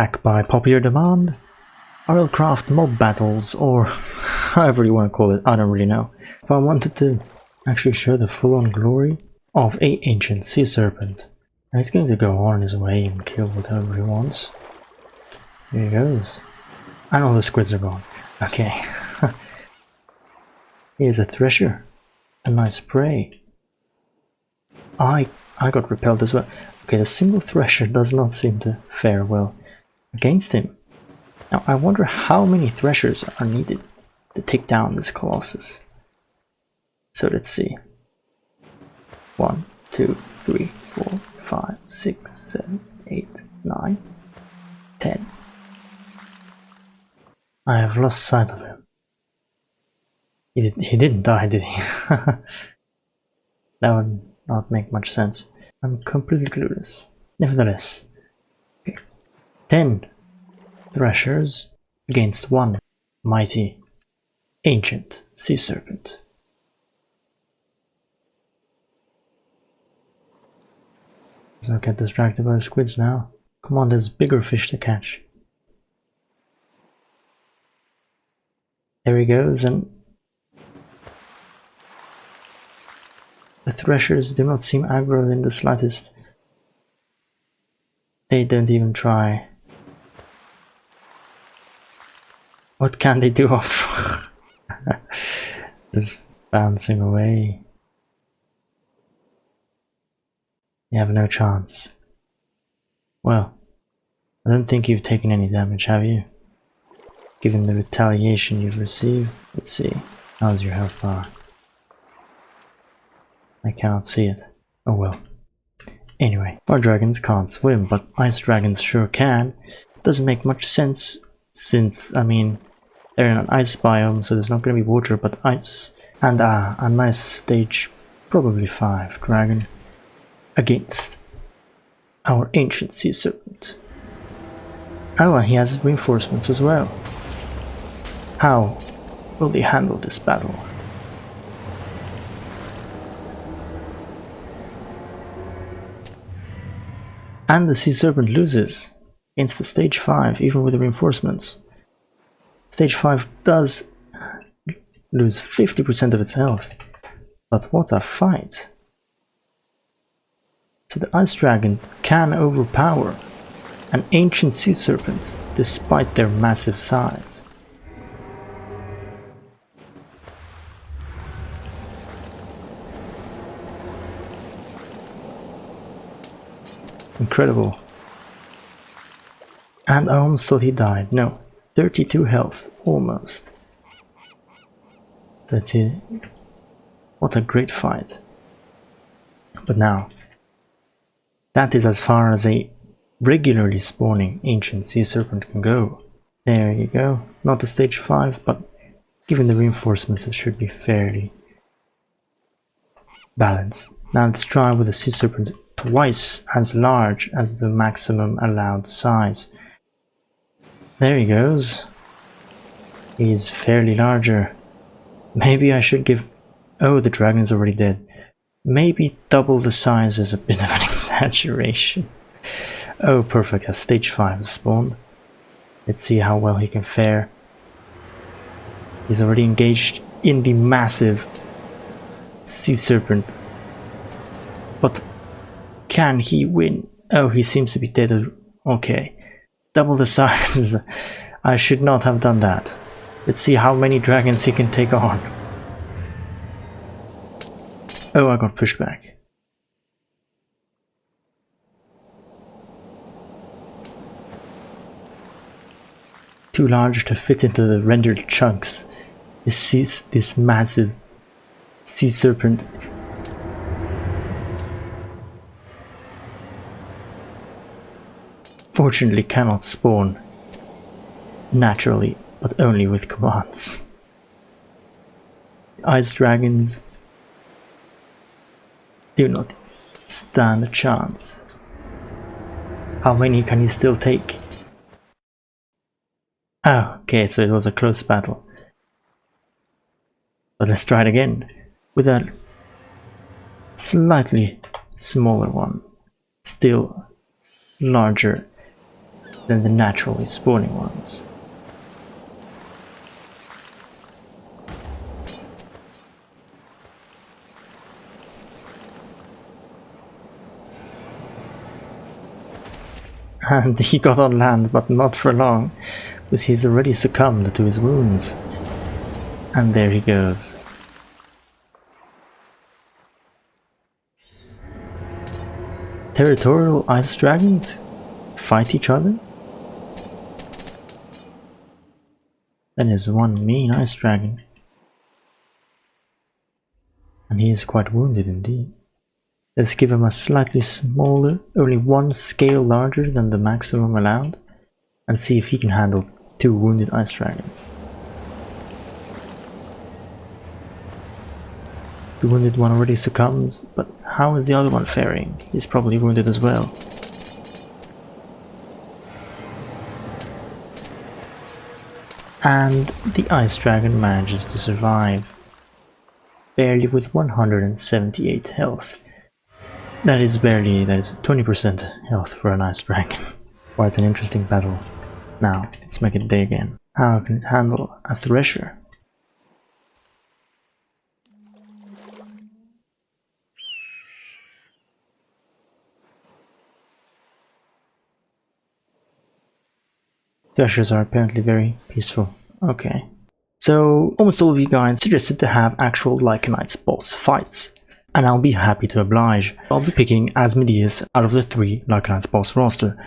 Back by popular demand, RLCraft mob battles, or however you want to call it, I don't really know. If I wanted to actually show the full-on glory of a ancient sea serpent, and he's going to go on his way and kill whatever he wants. Here he goes. And all the squids are gone. Okay. Here's a Thresher. A nice prey. I got repelled as well. Okay, the single Thresher does not seem to fare well against him. Now I wonder how many Threshers are needed to take down this Colossus. So let's see. 1, 2, 3, 4, 5, 6, 7, 8, 9, 10. I have lost sight of him. He didn't die, did he? That would not make much sense. I'm completely clueless. Nevertheless, okay. 10 Threshers against 1 mighty ancient sea serpent. So get distracted by the squids now. Come on, there's bigger fish to catch. There he goes, and the Threshers do not seem aggro in the slightest. They don't even try. What can they do off? Just bouncing away. You have no chance. Well, I don't think you've taken any damage, have you? Given the retaliation you've received. Let's see. How's your health bar? I cannot see it. Oh well. Anyway, fire dragons can't swim, but ice dragons sure can. Doesn't make much sense since, I mean, they're in an ice biome, so there's not going to be water but ice. And a nice stage, probably 5 dragon against our ancient sea serpent. Oh, and he has reinforcements as well. How will they handle this battle? And the sea serpent loses against the stage 5, even with the reinforcements. Stage 5 does lose 50% of its health, but what a fight! So the ice dragon can overpower an ancient sea serpent despite their massive size. Incredible. And I almost thought he died. No, 32 health, almost. That's it. What a great fight. But now, that is as far as a regularly spawning ancient sea serpent can go. There you go. Not a stage 5, but given the reinforcements it should be fairly balanced. Now let's try with a sea serpent twice as large as the maximum allowed size. There he goes. He's fairly larger. Maybe I should give... Oh, the dragon is already dead. Maybe double the size is a bit of an exaggeration. Oh, perfect. A stage 5 has spawned. Let's see how well he can fare. He's already engaged in the massive sea serpent. But can he win? Oh, he seems to be dead. Okay. Double the size. I should not have done that. Let's see how many dragons he can take on. Oh, I got pushed back. Too large to fit into the rendered chunks. This massive sea serpent. Fortunately cannot spawn naturally, but only with commands. Ice dragons do not stand a chance. How many can he still take? Oh, okay, so it was a close battle. But let's try it again with a slightly smaller one, still larger than the naturally spawning ones. And he got on land, but not for long, because he's already succumbed to his wounds. And there he goes. Territorial ice dragons fight each other? That is one mean ice dragon. And he is quite wounded indeed. Let's give him a slightly smaller, only one scale larger than the maximum allowed, and see if he can handle 2 wounded ice dragons. The wounded one already succumbs, but how is the other one faring? He's probably wounded as well. And the ice dragon manages to survive, barely with 178 health. That is 20% health for an ice dragon. Quite an interesting battle. Now, let's make it day again. How can it handle a Thresher? Threshers are apparently very peaceful. Okay. So, almost all of you guys suggested to have actual Lycanites boss fights, and I'll be happy to oblige. I'll be picking Asmodeus out of the 3 Lycanites boss roster.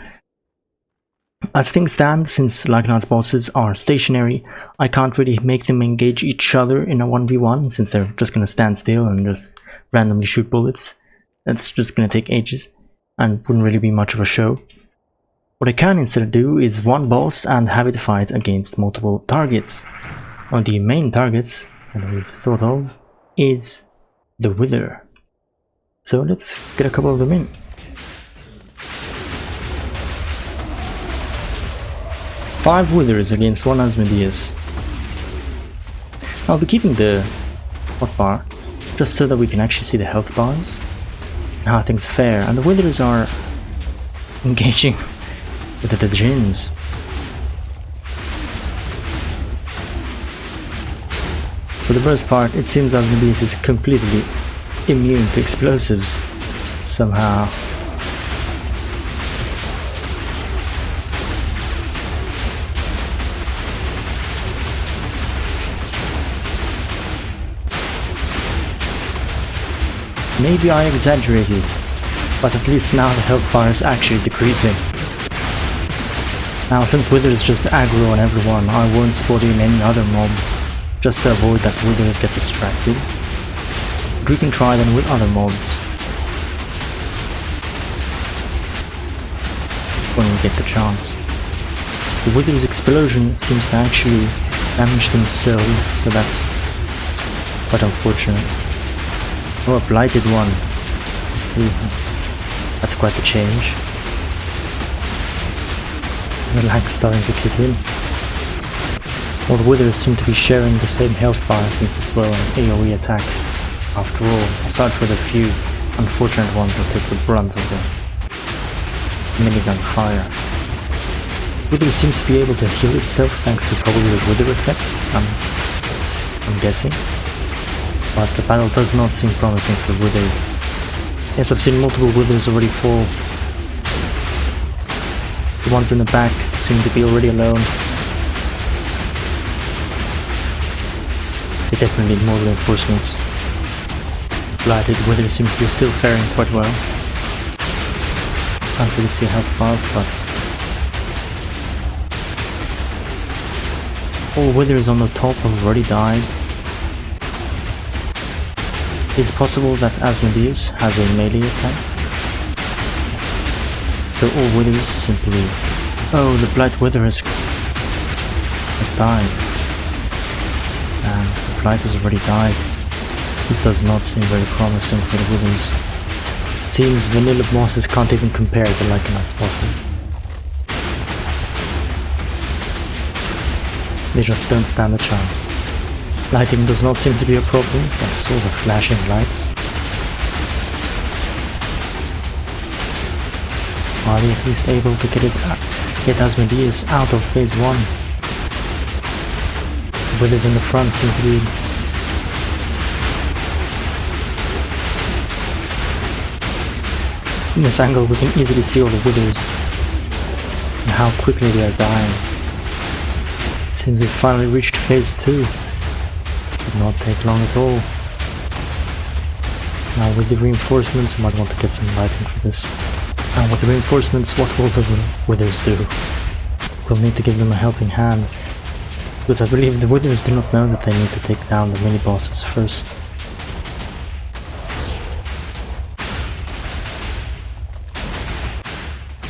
As things stand, since Lycanites bosses are stationary, I can't really make them engage each other in a 1v1, since they're just gonna stand still and just randomly shoot bullets. That's just gonna take ages, and wouldn't really be much of a show. What I can instead do is one boss and have it fight against multiple targets. One of the main targets that we've thought of is the Wither. So let's get a couple of them in. Five Withers against 1 Asmodeus. I'll be keeping the hotbar just so that we can actually see the health bars and how things fare, and the Withers are engaging with the Djinns. For the most part, it seems Asmodeus is completely immune to explosives somehow. Maybe I exaggerated, but at least now the health bar is actually decreasing. Now, since Withers just aggro on everyone, I won't spot in any other mobs, just to avoid that Withers get distracted. But we can try them with other mobs when we get the chance. The Withers explosion seems to actually damage themselves, so that's quite unfortunate. Oh, a blighted one. Let's see. That's quite the change. The lag's starting to kick in. All the Withers seem to be sharing the same health bar since it's well an AoE attack. After all, aside for the few unfortunate ones that take the brunt of the minigun fire. Wither seems to be able to heal itself thanks to probably the Wither effect, I'm guessing. But the battle does not seem promising for Withers. Yes, I've seen multiple Withers already fall. The ones in the back seem to be already alone. They definitely need more reinforcements. Blighted Wither seems to be still faring quite well. Can't really see health bar, but all Withers on the top have already died. Is it possible that Asmodeus has a melee attack? So all Withers simply... Oh, the Blight Wither has died. And the Blight has already died. This does not seem very promising for the Withers. It seems vanilla bosses can't even compare to Lycanite bosses. They just don't stand a chance. Lighting does not seem to be a problem, thanks to all the flashing lights. Are they at least able to get it Get Asmodeus out of phase 1. The withers in the front seem to be... In this angle we can easily see all the withers and how quickly they are dying. It seems we finally reached phase 2. Did not take long at all. Now with the reinforcements, I might want to get some lighting for this. And with the reinforcements, what will the withers do? We'll need to give them a helping hand, because I believe the withers do not know that they need to take down the mini-bosses first.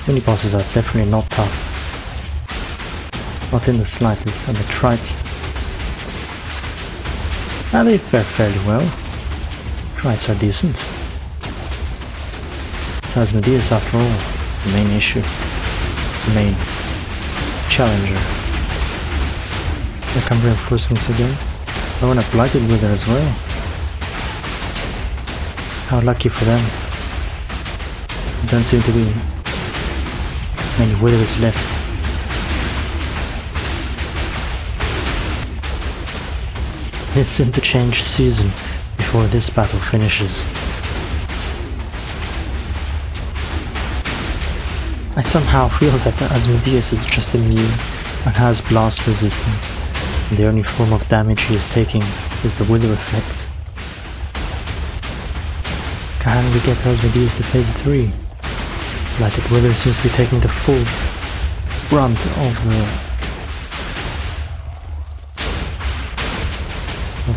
Mini-bosses are definitely not tough. Not in the slightest, and the trites... they fare fairly well. Trites are decent. It's Asmodeus after all, the main issue, the main challenger. Here come reinforcements again. Oh, and a blighted wither as well. How lucky for them. There don't seem to be many withers left. It's soon to change season before this battle finishes. I somehow feel that the Asmodeus is just immune and has blast resistance, and the only form of damage he is taking is the wither effect. Can we get Asmodeus to phase 3? Blighted Wither seems to be taking the full brunt of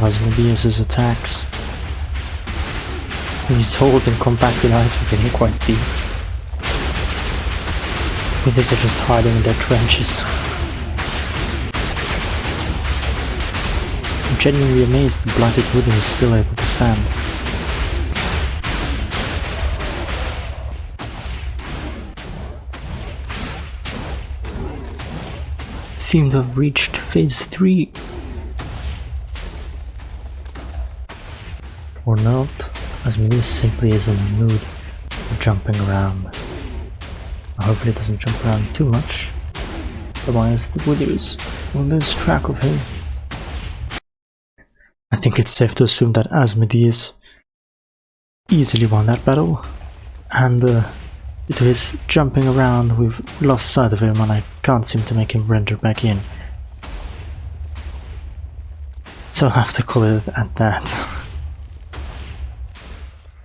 Asmodeus' attacks. These holes in compacted ice are getting quite deep. Withers are just hiding in their trenches. I'm genuinely amazed the Blighted Wither is still able to stand. Seem to have reached phase 3. Or not, Asmodeus simply is in the mood for jumping around. Hopefully it doesn't jump around too much, otherwise the withers will lose track of him. I think it's safe to assume that Asmodeus easily won that battle, and due to his jumping around we've lost sight of him and I can't seem to make him render back in. So I'll have to call it at that.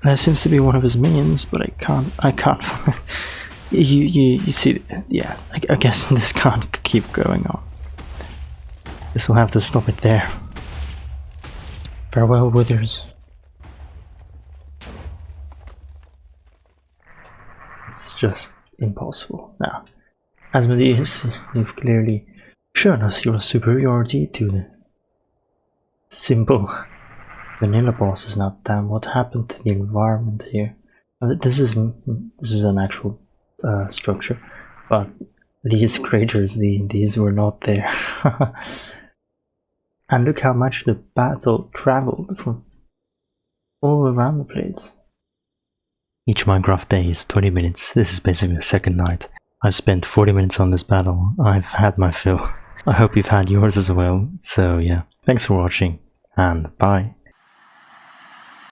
There seems to be one of his minions, but I can't find... You see, yeah, I guess this can't keep going on. Guess we'll have to stop it there. Farewell, Withers. It's just impossible. Now, Asmodeus, you've clearly shown us your superiority to the simple vanilla bosses. Now, damn, what happened to the environment here? This is an actual structure, but these craters, these were not there. And look how much the battle traveled from all around the place. Each Minecraft day is 20 minutes. This is basically the second night. I've spent 40 minutes on this battle. I've had my fill. I hope you've had yours as well. So yeah, thanks for watching, and bye.